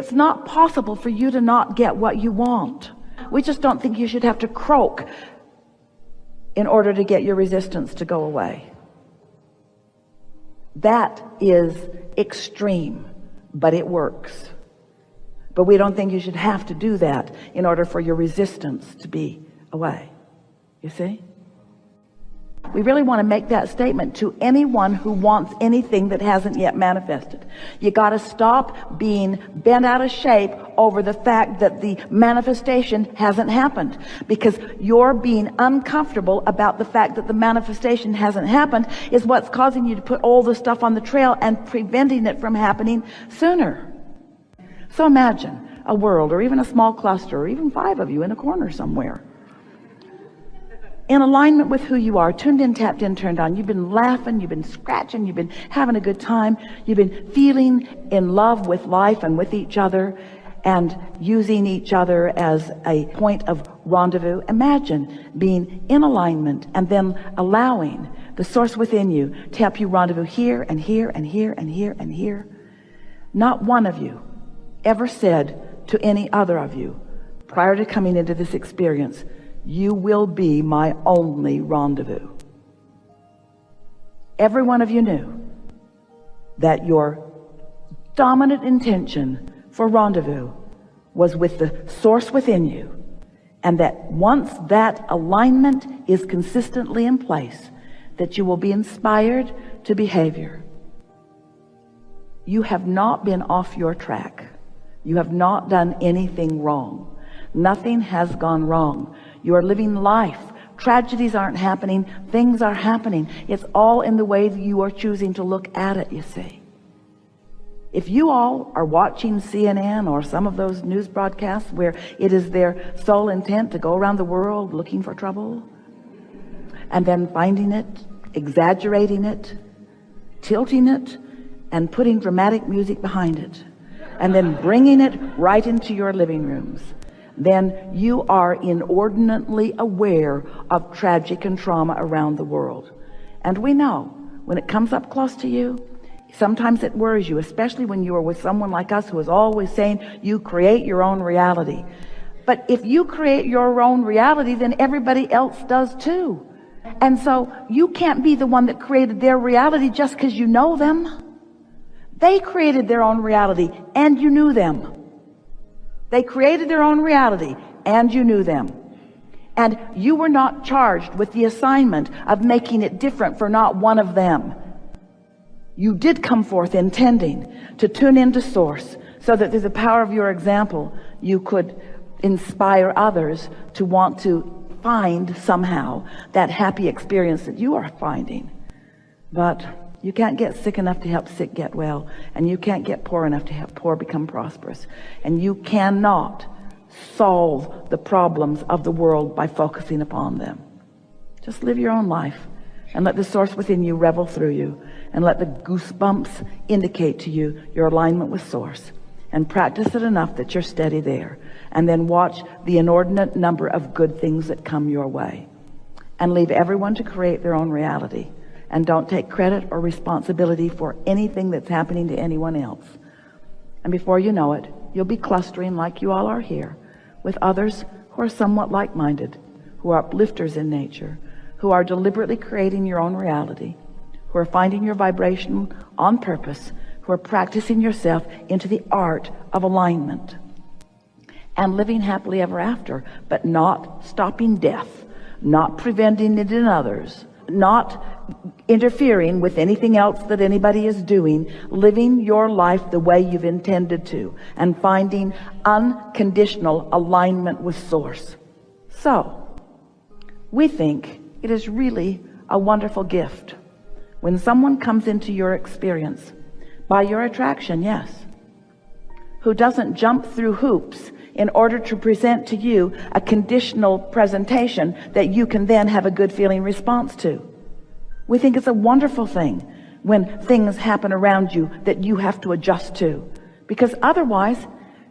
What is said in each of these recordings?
It's not possible for you to not get what you want. We just don't think you should have to croak in order to get your resistance to go away. That is extreme, but it works. But we don't think you should have to do that in order for your resistance to be away. You see? We really want to make that statement to anyone who wants anything that hasn't yet manifested. You got to stop being bent out of shape over the fact that the manifestation hasn't happened, because you're being uncomfortable about the fact that the manifestation hasn't happened is what's causing you to put all the stuff on the trail and preventing it from happening sooner. So imagine a world, or even a small cluster, or even 5 of you in a corner somewhere, in alignment with who you are, tuned in, tapped in, turned on. You've been laughing, you've been scratching, you've been having a good time, you've been feeling in love with life and with each other, and using each other as a point of rendezvous. Imagine being in alignment and then allowing the source within you to help you rendezvous here and here and here and here and here. Not one of you ever said to any other of you prior to coming into this experience, "You will be my only rendezvous." Every one of you knew that your dominant intention for rendezvous was with the source within you, and that once that alignment is consistently in place, that you will be inspired to behavior. You have not been off your track. You have not done anything wrong. Nothing has gone wrong. You are living life. Tragedies aren't happening. Things are happening. It's all in the way that you are choosing to look at it, you see. If you all are watching CNN or some of those news broadcasts where it is their sole intent to go around the world looking for trouble, and then finding it, exaggerating it, tilting it, and putting dramatic music behind it, and then bringing it right into your living rooms, then you are inordinately aware of tragic and trauma around the world. And we know when it comes up close to you, sometimes it worries you, especially when you are with someone like us who is always saying you create your own reality. But if you create your own reality, then everybody else does too. And so you can't be the one that created their reality just because you know them. They created their own reality and you knew them. They created their own reality and you knew them. And you were not charged with the assignment of making it different for not one of them. You did come forth intending to tune into source so that through the power of your example, you could inspire others to want to find somehow that happy experience that you are finding. But you can't get sick enough to help sick get well, and you can't get poor enough to help poor become prosperous, and you cannot solve the problems of the world by focusing upon them. Just live your own life and let the source within you revel through you, and let the goosebumps indicate to you your alignment with source, and practice it enough that you're steady there, and then watch the inordinate number of good things that come your way, and leave everyone to create their own reality. And don't take credit or responsibility for anything that's happening to anyone else. And before you know it, you'll be clustering like you all are here with others who are somewhat like-minded, who are uplifters in nature, who are deliberately creating your own reality, who are finding your vibration on purpose, who are practicing yourself into the art of alignment and living happily ever after, but not stopping death, not preventing it in others, not interfering with anything else that anybody is doing, living your life the way you've intended to, and finding unconditional alignment with source. So, we think it is really a wonderful gift when someone comes into your experience by your attraction, yes, who doesn't jump through hoops in order to present to you a conditional presentation that you can then have a good feeling response to. We think it's a wonderful thing when things happen around you that you have to adjust to, because otherwise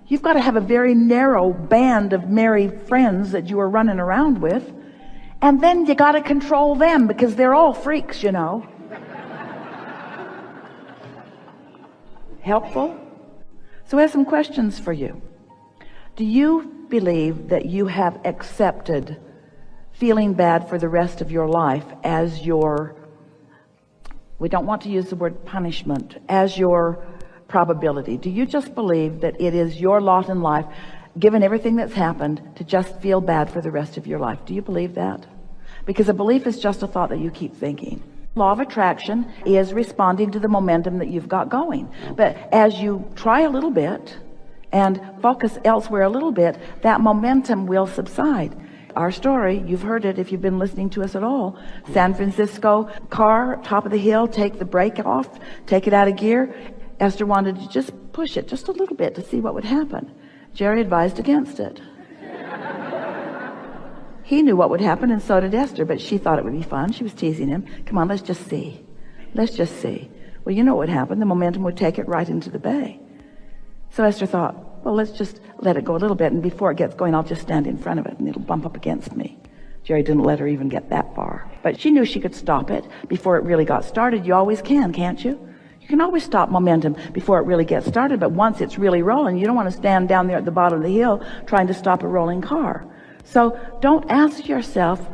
you've got to have a very narrow band of merry friends that you are running around with, and then you got to control them because they're all freaks, you know. Helpful? So I have some questions for you. Do you believe that you have accepted feeling bad for the rest of your life as your, we don't want to use the word punishment, as your probability? Do you just believe that it is your lot in life, given everything that's happened, to just feel bad for the rest of your life? Do you believe that? Because a belief is just a thought that you keep thinking. Law of attraction is responding to the momentum that you've got going. But as you try a little bit and focus elsewhere a little bit, that momentum will subside. Our story, you've heard it if you've been listening to us at all. San Francisco car, top of the hill, take the brake off, take it out of gear. Esther wanted to just push it just a little bit to see what would happen. Jerry advised against it. He knew what would happen, and so did Esther, but she thought it would be fun. She was teasing him. Come on, let's just see. Let's just see. Well, you know what would happen. The momentum would take it right into the bay. So Esther thought, well, let's just let it go a little bit, and before it gets going, I'll just stand in front of it, and it'll bump up against me. Jerry didn't let her even get that far. But she knew she could stop it before it really got started. You always can, can't you? You can always stop momentum before it really gets started, but once it's really rolling, you don't want to stand down there at the bottom of the hill trying to stop a rolling car. So don't ask yourself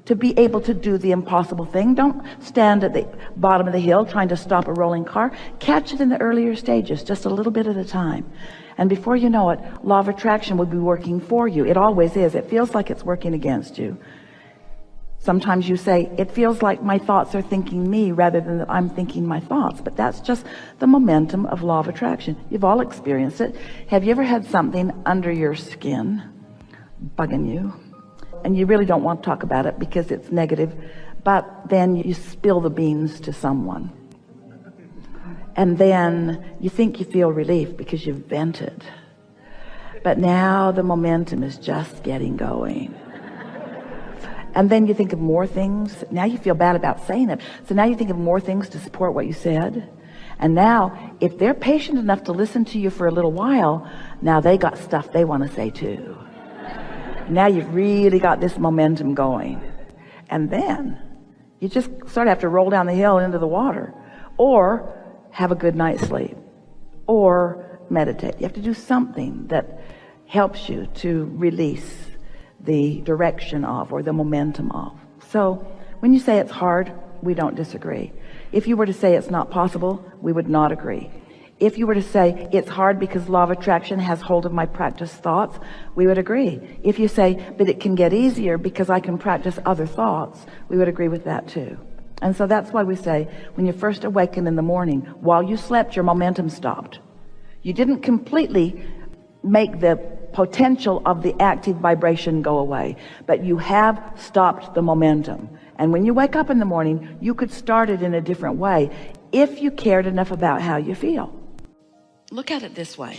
to be able to do the impossible thing. Don't stand at the bottom of the hill trying to stop a rolling car. Catch it in the earlier stages, just a little bit at a time. And before you know it, law of attraction will be working for you. It always is. It feels like it's working against you. Sometimes you say, it feels like my thoughts are thinking me rather than that I'm thinking my thoughts. But that's just the momentum of law of attraction. You've all experienced it. Have you ever had something under your skin bugging you, and you really don't want to talk about it because it's negative, but then you spill the beans to someone, and then you think you feel relief because you've vented, but now the momentum is just getting going, and then you think of more things. Now you feel bad about saying it, so now you think of more things to support what you said. And now if they're patient enough to listen to you for a little while, now they got stuff they want to say too. Now you've really got this momentum going, and then you just sort of have to roll down the hill into the water, or have a good night's sleep, or meditate. You have to do something that helps you to release the direction of, or the momentum of. So when you say it's hard, we don't disagree. If you were to say it's not possible, we would not agree. If you were to say it's hard because law of attraction has hold of my practice thoughts, we would agree. If you say, but it can get easier because I can practice other thoughts, we would agree with that too. And so that's why we say, when you first awaken in the morning, while you slept, your momentum stopped. You didn't completely make the potential of the active vibration go away, but you have stopped the momentum. And when you wake up in the morning, you could start it in a different way if you cared enough about how you feel. Look at it this way.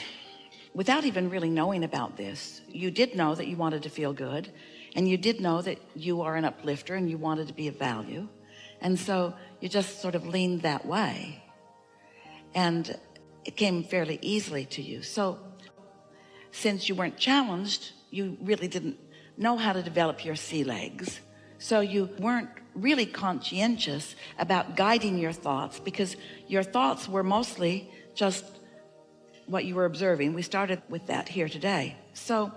Without even really knowing about this, you did know that you wanted to feel good, and you did know that you are an uplifter and you wanted to be of value. And so you just sort of leaned that way, and it came fairly easily to you. So since you weren't challenged, you really didn't know how to develop your sea legs. So you weren't really conscientious about guiding your thoughts, because your thoughts were mostly just what you were observing. We started with that here today. So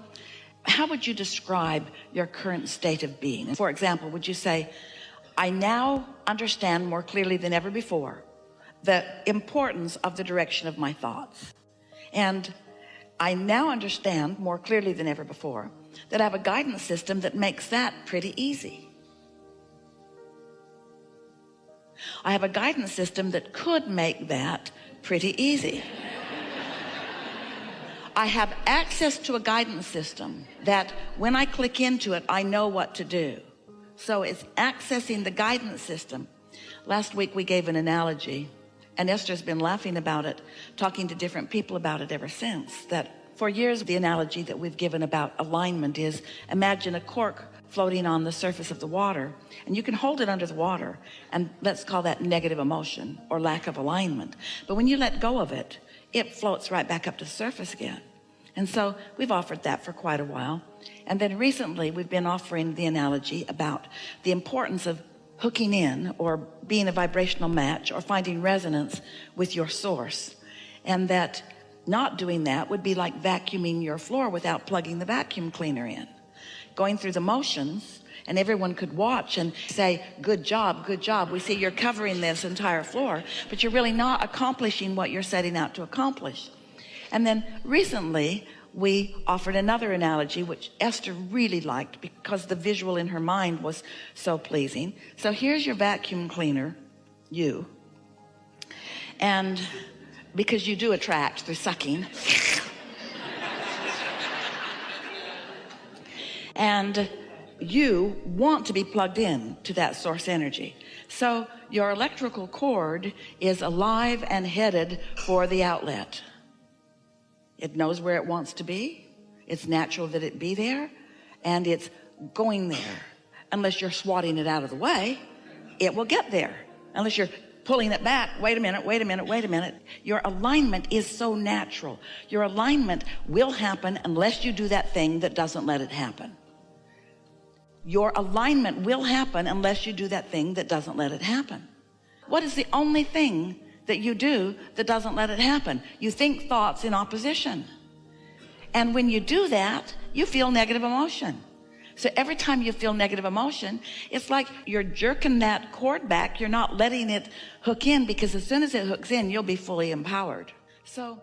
how would you describe your current state of being? For example, would you say, I now understand more clearly than ever before the importance of the direction of my thoughts. And I now understand more clearly than ever before that I have a guidance system that makes that pretty easy. I have a guidance system that could make that pretty easy. I have access to a guidance system that when I click into it, I know what to do. So it's accessing the guidance system. Last week we gave an analogy, and Esther's been laughing about it, talking to different people about it ever since. That for years, the analogy that we've given about alignment is, imagine a cork floating on the surface of the water, and you can hold it under the water, and let's call that negative emotion or lack of alignment. But when you let go of it, it floats right back up to the surface again. And so we've offered that for quite a while. And then recently we've been offering the analogy about the importance of hooking in, or being a vibrational match, or finding resonance with your source. And that Not doing that would be like vacuuming your floor without plugging the vacuum cleaner in. Going through the motions, and everyone could watch and say, good job, good job. We see you're covering this entire floor, but you're really not accomplishing what you're setting out to accomplish. And then recently, we offered another analogy, which Esther really liked because the visual in her mind was so pleasing. So here's your vacuum cleaner, you. And because you do attract through sucking. And you want to be plugged in to that source energy. So your electrical cord is alive and headed for the outlet. It knows where it wants to be. It's natural that it be there, and it's going there. Unless you're swatting it out of the way, it will get there. Unless you're pulling it back. Wait a minute, wait a minute, wait a minute. Your alignment is so natural. Your alignment will happen unless you do that thing that doesn't let it happen. Your alignment will happen unless you do that thing that doesn't let it happen. What is the only thing that you do that doesn't let it happen? You think thoughts in opposition. And when you do that, you feel negative emotion. So every time you feel negative emotion, it's like you're jerking that cord back. You're not letting it hook in, because as soon as it hooks in, you'll be fully empowered. So